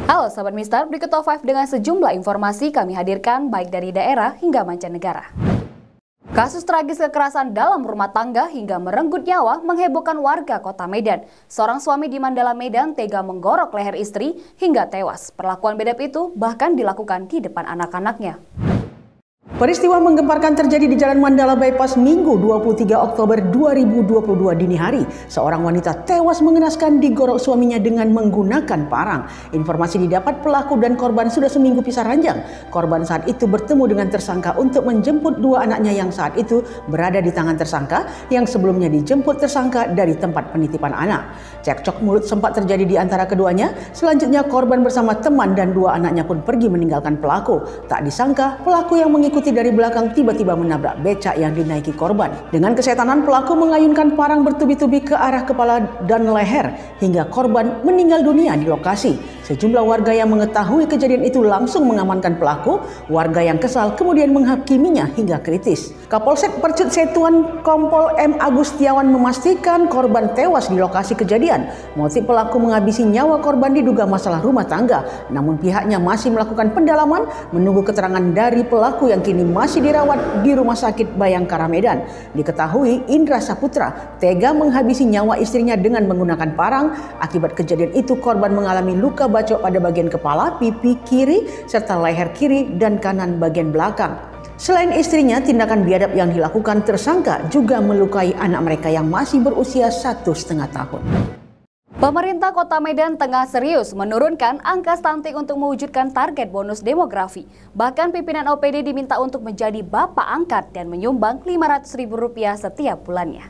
Halo Sobat Mister, berikut Top 5 dengan sejumlah informasi kami hadirkan baik dari daerah hingga mancanegara. Kasus tragis kekerasan dalam rumah tangga hingga merenggut nyawa menghebohkan warga kota Medan. Seorang suami di Mandala, Medan tega menggorok leher istri hingga tewas. Perlakuan bedap itu bahkan dilakukan di depan anak-anaknya. Peristiwa menggemparkan terjadi di Jalan Mandala Bypass Minggu 23 Oktober 2022 dini hari. Seorang wanita tewas mengenaskan digorok suaminya dengan menggunakan parang. Informasi didapat pelaku dan korban sudah seminggu pisah ranjang. Korban saat itu bertemu dengan tersangka untuk menjemput dua anaknya yang saat itu berada di tangan tersangka yang sebelumnya dijemput tersangka dari tempat penitipan anak. Cekcok mulut sempat terjadi di antara keduanya. Selanjutnya korban bersama teman dan dua anaknya pun pergi meninggalkan pelaku. Tak disangka pelaku yang mengikuti dari belakang tiba-tiba menabrak becak yang dinaiki korban. Dengan kesetanan pelaku mengayunkan parang bertubi-tubi ke arah kepala dan leher hingga korban meninggal dunia di lokasi. Sejumlah warga yang mengetahui kejadian itu langsung mengamankan pelaku. Warga yang kesal kemudian menghakiminya hingga kritis. Kapolsek Percut Setuan Kompol M. Agustiawan memastikan korban tewas di lokasi kejadian. Motif pelaku menghabisi nyawa korban diduga masalah rumah tangga. Namun pihaknya masih melakukan pendalaman menunggu keterangan dari pelaku yang kini masih dirawat di Rumah Sakit Bayangkara Medan. Diketahui Indra Saputra tega menghabisi nyawa istrinya dengan menggunakan parang. Akibat kejadian itu korban mengalami luka bacok pada bagian kepala, pipi kiri, serta leher kiri dan kanan bagian belakang. Selain istrinya, tindakan biadab yang dilakukan tersangka juga melukai anak mereka yang masih berusia 1,5 tahun. Pemerintah Kota Medan tengah serius menurunkan angka stunting untuk mewujudkan target bonus demografi. Bahkan pimpinan OPD diminta untuk menjadi bapak angkat dan menyumbang Rp500.000 setiap bulannya.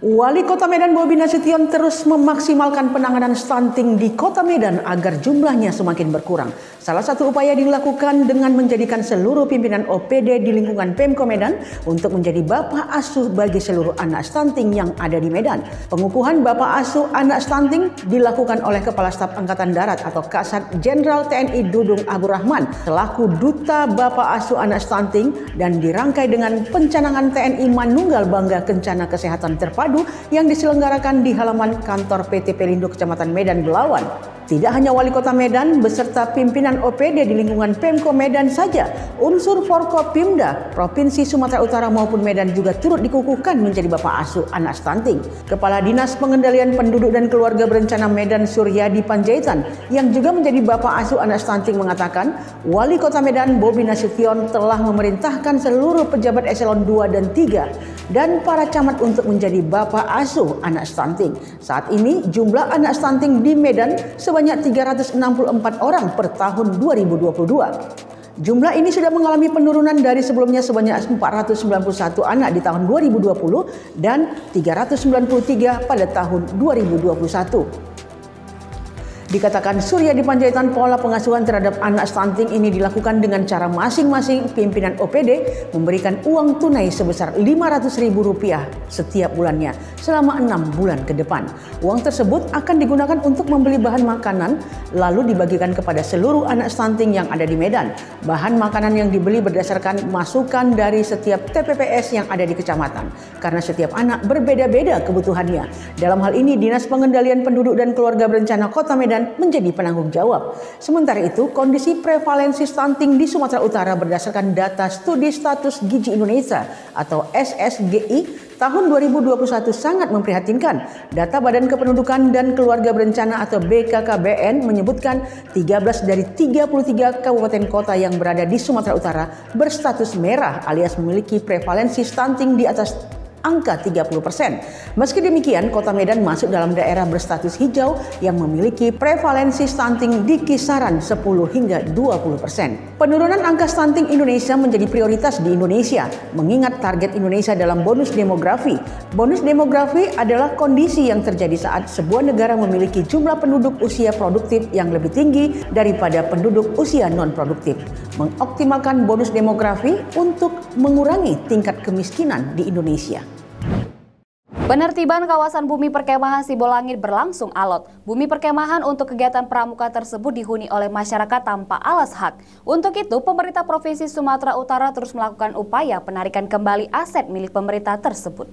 Wali Kota Medan Bobi Nasution terus memaksimalkan penanganan stunting di Kota Medan agar jumlahnya semakin berkurang. Salah satu upaya dilakukan dengan menjadikan seluruh pimpinan OPD di lingkungan Pemko Medan untuk menjadi bapak asuh bagi seluruh anak stunting yang ada di Medan. Pengukuhan bapak asuh anak stunting dilakukan oleh Kepala Staf Angkatan Darat atau Kasat Jenderal TNI Dudung Abdurrahman selaku Duta Bapak Asuh Anak Stunting dan dirangkai dengan pencanangan TNI Manunggal Bangga Kencana Kesehatan Terpadu yang diselenggarakan di halaman kantor PT Pelindo Kecamatan Medan Belawan. Tidak hanya Wali Kota Medan beserta pimpinan OPD di lingkungan Pemko Medan saja, unsur Forkopimda Provinsi Sumatera Utara maupun Medan juga turut dikukuhkan menjadi bapak asuh anak stunting. Kepala Dinas Pengendalian Penduduk dan Keluarga Berencana Medan Suryadi Panjaitan yang juga menjadi bapak asuh anak stunting mengatakan, Wali Kota Medan Bobi Nasution telah memerintahkan seluruh pejabat eselon 2 dan 3 dan para camat untuk menjadi bapak asuh anak stunting. Saat ini jumlah anak stunting di Medan sebanyak 364 orang per tahun 2022. Jumlah ini sudah mengalami penurunan dari sebelumnya sebanyak 491 anak di tahun 2020 dan 393 pada tahun 2021. Dikatakan Suryadi Panjaitan, pola pengasuhan terhadap anak stunting ini dilakukan dengan cara masing-masing pimpinan OPD memberikan uang tunai sebesar Rp500.000 setiap bulannya selama 6 bulan ke depan. Uang tersebut akan digunakan untuk membeli bahan makanan lalu dibagikan kepada seluruh anak stunting yang ada di Medan. Bahan makanan yang dibeli berdasarkan masukan dari setiap TPPS yang ada di kecamatan karena setiap anak berbeda-beda kebutuhannya. Dalam hal ini Dinas Pengendalian Penduduk dan Keluarga Berencana Kota Medan menjadi penanggung jawab. Sementara itu, kondisi prevalensi stunting di Sumatera Utara berdasarkan data Studi Status Gizi Indonesia atau SSGI tahun 2021 sangat memprihatinkan. Data Badan Kependudukan dan Keluarga Berencana atau BKKBN menyebutkan 13 dari 33 kabupaten kota yang berada di Sumatera Utara berstatus merah alias memiliki prevalensi stunting di atas angka 30%. Meski demikian, Kota Medan masuk dalam daerah berstatus hijau yang memiliki prevalensi stunting di kisaran 10 hingga 20%. Penurunan angka stunting Indonesia menjadi prioritas di Indonesia, mengingat target Indonesia dalam bonus demografi. Bonus demografi adalah kondisi yang terjadi saat sebuah negara memiliki jumlah penduduk usia produktif yang lebih tinggi daripada penduduk usia non-produktif. Mengoptimalkan bonus demografi untuk mengurangi tingkat kemiskinan di Indonesia. Penertiban kawasan bumi perkemahan Sibolangit berlangsung alot. Bumi perkemahan untuk kegiatan pramuka tersebut dihuni oleh masyarakat tanpa alas hak. Untuk itu, pemerintah Provinsi Sumatera Utara terus melakukan upaya penarikan kembali aset milik pemerintah tersebut.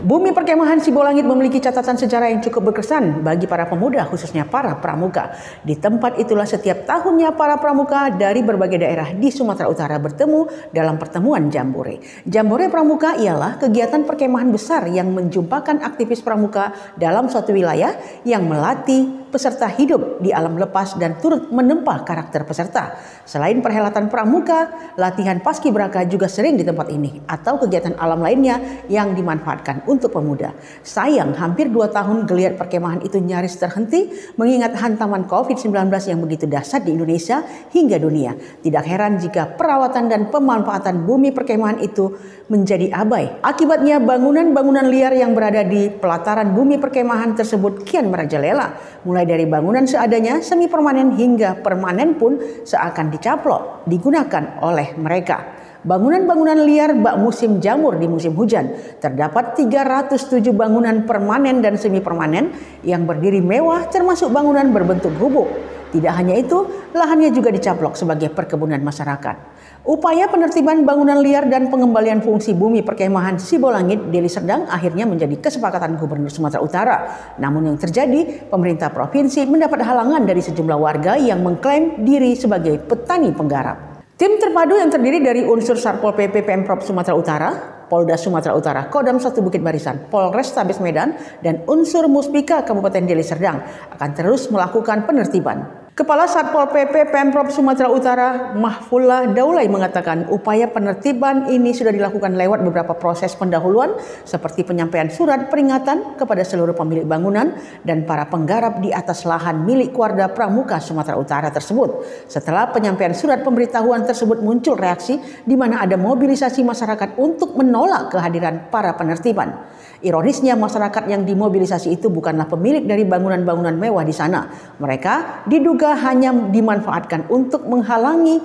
Bumi perkemahan Sibolangit memiliki catatan sejarah yang cukup berkesan bagi para pemuda, khususnya para pramuka. Di tempat itulah setiap tahunnya para pramuka dari berbagai daerah di Sumatera Utara bertemu dalam pertemuan Jambore. Jambore Pramuka ialah kegiatan perkemahan besar yang menjumpakan aktivis pramuka dalam suatu wilayah yang melatih peserta hidup di alam lepas dan turut menempa karakter peserta. Selain perhelatan pramuka, latihan paskibraka juga sering di tempat ini atau kegiatan alam lainnya yang dimanfaatkan untuk pemuda. Sayang, hampir 2 tahun geliat perkemahan itu nyaris terhenti mengingat hantaman COVID-19 yang begitu dahsyat di Indonesia hingga dunia. Tidak heran jika perawatan dan pemanfaatan bumi perkemahan itu menjadi abai. Akibatnya bangunan-bangunan liar yang berada di pelataran bumi perkemahan tersebut kian merajalela. Mulai dari bangunan seadanya, semi permanen hingga permanen pun seakan dicaplok digunakan oleh mereka. Bangunan-bangunan liar bak musim jamur di musim hujan. Terdapat 307 bangunan permanen dan semi permanen yang berdiri mewah termasuk bangunan berbentuk gubuk. Tidak hanya itu, lahannya juga dicaplok sebagai perkebunan masyarakat. Upaya penertiban bangunan liar dan pengembalian fungsi bumi perkemahan Sibolangit, Deli Serdang akhirnya menjadi kesepakatan Gubernur Sumatera Utara. Namun yang terjadi, pemerintah provinsi mendapat halangan dari sejumlah warga yang mengklaim diri sebagai petani penggarap. Tim terpadu yang terdiri dari unsur Satpol PP Pemprov Sumatera Utara, Polda Sumatera Utara, Kodam 1 Bukit Barisan, Polrestabes Medan, dan unsur Muspika Kabupaten Deli Serdang akan terus melakukan penertiban. Kepala Satpol PP Pemprov Sumatera Utara, Mahfullah Daulay mengatakan upaya penertiban ini sudah dilakukan lewat beberapa proses pendahuluan seperti penyampaian surat peringatan kepada seluruh pemilik bangunan dan para penggarap di atas lahan milik Warga Pramuka Sumatera Utara tersebut. Setelah penyampaian surat pemberitahuan tersebut muncul reaksi di mana ada mobilisasi masyarakat untuk menolak kehadiran para penertiban. Ironisnya masyarakat yang dimobilisasi itu bukanlah pemilik dari bangunan-bangunan mewah di sana. Mereka diduga hanya dimanfaatkan untuk menghalangi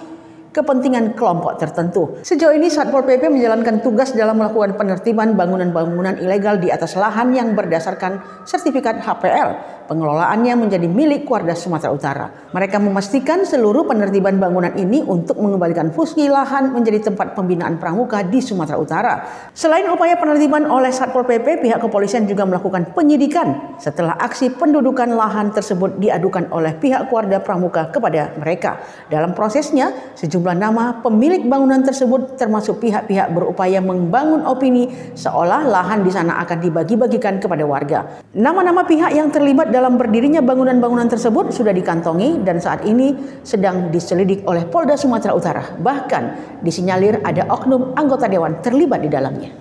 kepentingan kelompok tertentu. Sejauh ini Satpol PP menjalankan tugas dalam melakukan penertiban bangunan-bangunan ilegal di atas lahan yang berdasarkan sertifikat HPL. Pengelolaannya menjadi milik Warga Sumatera Utara. Mereka memastikan seluruh penertiban bangunan ini untuk mengembalikan fungsi lahan menjadi tempat pembinaan pramuka di Sumatera Utara. Selain upaya penertiban oleh Satpol PP, pihak kepolisian juga melakukan penyidikan setelah aksi pendudukan lahan tersebut diadukan oleh pihak Warga Pramuka kepada mereka. Dalam prosesnya, sejumlah nama pemilik bangunan tersebut termasuk pihak-pihak berupaya membangun opini seolah lahan di sana akan dibagi-bagikan kepada warga. Nama-nama pihak yang terlibat dalam berdirinya bangunan-bangunan tersebut sudah dikantongi dan saat ini sedang diselidik oleh Polda Sumatera Utara. Bahkan disinyalir ada oknum anggota dewan terlibat di dalamnya.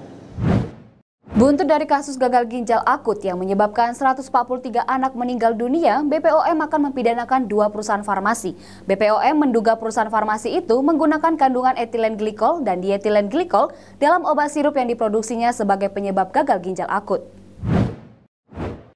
Buntut dari kasus gagal ginjal akut yang menyebabkan 143 anak meninggal dunia, BPOM akan mempidanakan 2 perusahaan farmasi. BPOM menduga perusahaan farmasi itu menggunakan kandungan etilen glikol dan dietilen glikol dalam obat sirup yang diproduksinya sebagai penyebab gagal ginjal akut.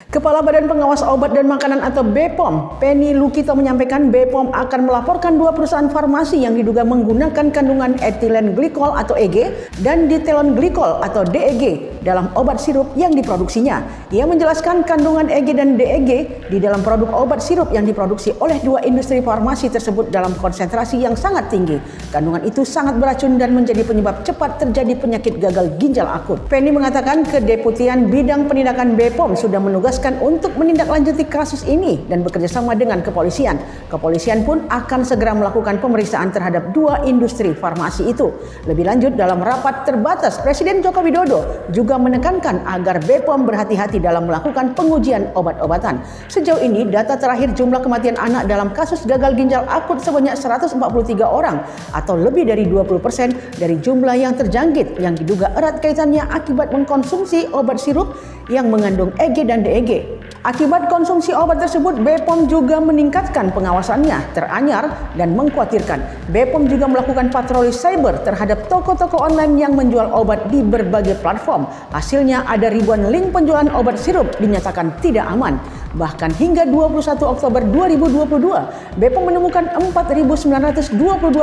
Kepala Badan Pengawas Obat dan Makanan atau BPOM, Penny Lukito menyampaikan BPOM akan melaporkan 2 perusahaan farmasi yang diduga menggunakan kandungan etilen glikol atau EG dan dietilen glikol atau DEG dalam obat sirup yang diproduksinya. Ia menjelaskan kandungan EG dan DEG di dalam produk obat sirup yang diproduksi oleh 2 industri farmasi tersebut dalam konsentrasi yang sangat tinggi. Kandungan itu sangat beracun dan menjadi penyebab cepat terjadi penyakit gagal ginjal akut. Penny mengatakan Kedeputian Bidang Penindakan BPOM sudah menugaskan untuk menindaklanjuti kasus ini dan bekerjasama dengan kepolisian. Kepolisian pun akan segera melakukan pemeriksaan terhadap 2 industri farmasi itu. Lebih lanjut, dalam rapat terbatas, Presiden Joko Widodo juga menekankan agar BPOM berhati-hati dalam melakukan pengujian obat-obatan. Sejauh ini, data terakhir jumlah kematian anak dalam kasus gagal ginjal akut sebanyak 143 orang atau lebih dari 20% dari jumlah yang terjangkit yang diduga erat kaitannya akibat mengkonsumsi obat sirup yang mengandung EG dan DEG. Akibat konsumsi obat tersebut, BPOM juga meningkatkan pengawasannya. Teranyar dan mengkhawatirkan, BPOM juga melakukan patroli cyber terhadap toko-toko online yang menjual obat di berbagai platform. Hasilnya ada ribuan link penjualan obat sirup dinyatakan tidak aman. Bahkan hingga 21 Oktober 2022, BPOM menemukan 4.922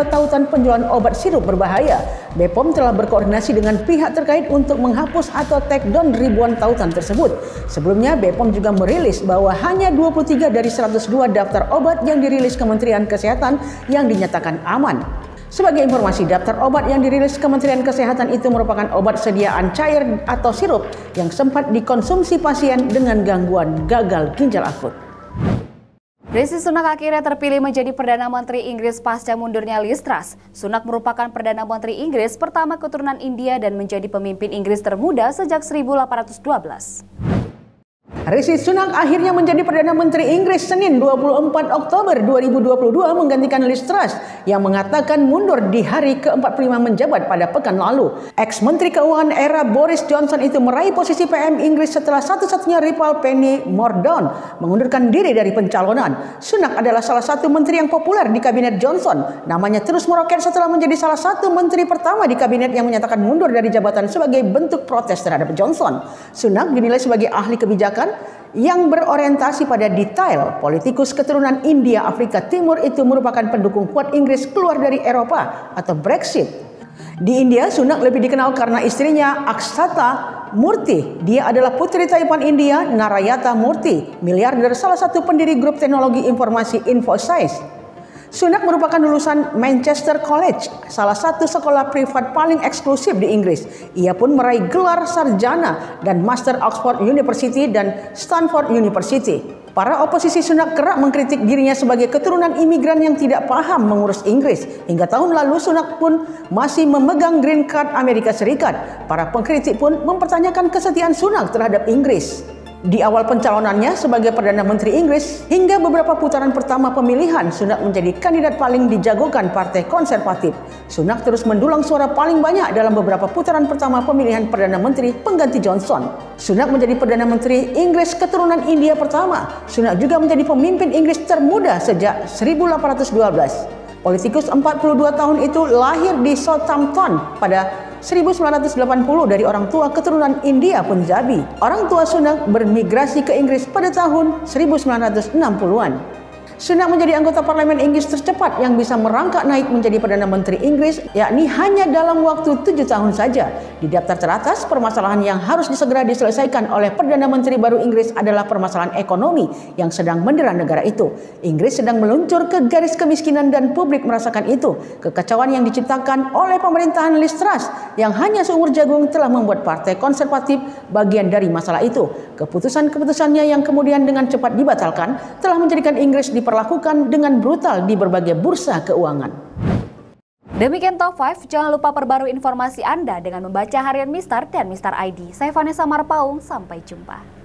tautan penjualan obat sirup berbahaya. BPOM telah berkoordinasi dengan pihak terkait untuk menghapus atau take down ribuan tautan tersebut. Sebelumnya, BPOM juga merilis bahwa hanya 23 dari 102 daftar obat yang dirilis Kementerian Kesehatan yang dinyatakan aman. Sebagai informasi, daftar obat yang dirilis Kementerian Kesehatan itu merupakan obat sediaan cair atau sirup yang sempat dikonsumsi pasien dengan gangguan gagal ginjal akut. Rishi Sunak akhirnya terpilih menjadi Perdana Menteri Inggris pasca mundurnya Liz Truss. Sunak merupakan Perdana Menteri Inggris pertama keturunan India dan menjadi pemimpin Inggris termuda sejak 1812. Rishi Sunak akhirnya menjadi Perdana Menteri Inggris Senin 24 Oktober 2022 menggantikan Liz Truss yang mengatakan mundur di hari ke-45 menjabat pada pekan lalu. Ex-Menteri Keuangan era Boris Johnson itu meraih posisi PM Inggris setelah satu-satunya rival Penny Mordaunt mengundurkan diri dari pencalonan. Sunak adalah salah satu menteri yang populer di kabinet Johnson. Namanya terus meroket setelah menjadi salah satu menteri pertama di kabinet yang menyatakan mundur dari jabatan sebagai bentuk protes terhadap Johnson. Sunak dinilai sebagai ahli kebijakan yang berorientasi pada detail. Politikus keturunan India Afrika Timur itu merupakan pendukung kuat Inggris keluar dari Eropa atau Brexit. Di India, Sunak lebih dikenal karena istrinya Akshata Murthy. Dia adalah putri Taipan India Narayata Murthy, miliarder salah satu pendiri grup teknologi informasi Infosys. Sunak merupakan lulusan Manchester College, salah satu sekolah privat paling eksklusif di Inggris. Ia pun meraih gelar sarjana dan Master Oxford University dan Stanford University. Para oposisi Sunak kerap mengkritik dirinya sebagai keturunan imigran yang tidak paham mengurus Inggris. Hingga tahun lalu Sunak pun masih memegang Green Card Amerika Serikat. Para pengkritik pun mempertanyakan kesetiaan Sunak terhadap Inggris. Di awal pencalonannya sebagai Perdana Menteri Inggris, hingga beberapa putaran pertama pemilihan, Sunak menjadi kandidat paling dijagokan Partai Konservatif. Sunak terus mendulang suara paling banyak dalam beberapa putaran pertama pemilihan Perdana Menteri pengganti Johnson. Sunak menjadi Perdana Menteri Inggris keturunan India pertama. Sunak juga menjadi pemimpin Inggris termuda sejak 1812. Politikus 42 tahun itu lahir di Southampton pada 1980 dari orang tua keturunan India Punjabi. Orang tua Sunak bermigrasi ke Inggris pada tahun 1960-an. Sunak menjadi anggota parlemen Inggris tercepat yang bisa merangkak naik menjadi Perdana Menteri Inggris, yakni hanya dalam waktu 7 tahun saja. Di daftar teratas, permasalahan yang harus segera diselesaikan oleh Perdana Menteri baru Inggris adalah permasalahan ekonomi yang sedang mendera negara itu. Inggris sedang meluncur ke garis kemiskinan dan publik merasakan itu. Kekacauan yang diciptakan oleh pemerintahan Liz Truss yang hanya seumur jagung telah membuat Partai Konservatif bagian dari masalah itu. Keputusan-keputusannya yang kemudian dengan cepat dibatalkan telah menjadikan Inggris diperlakukan dengan brutal di berbagai bursa keuangan. Demikian Top 5, jangan lupa perbarui informasi Anda dengan membaca harian Mister dan Mister ID. Saya Vanessa Marpaung, sampai jumpa.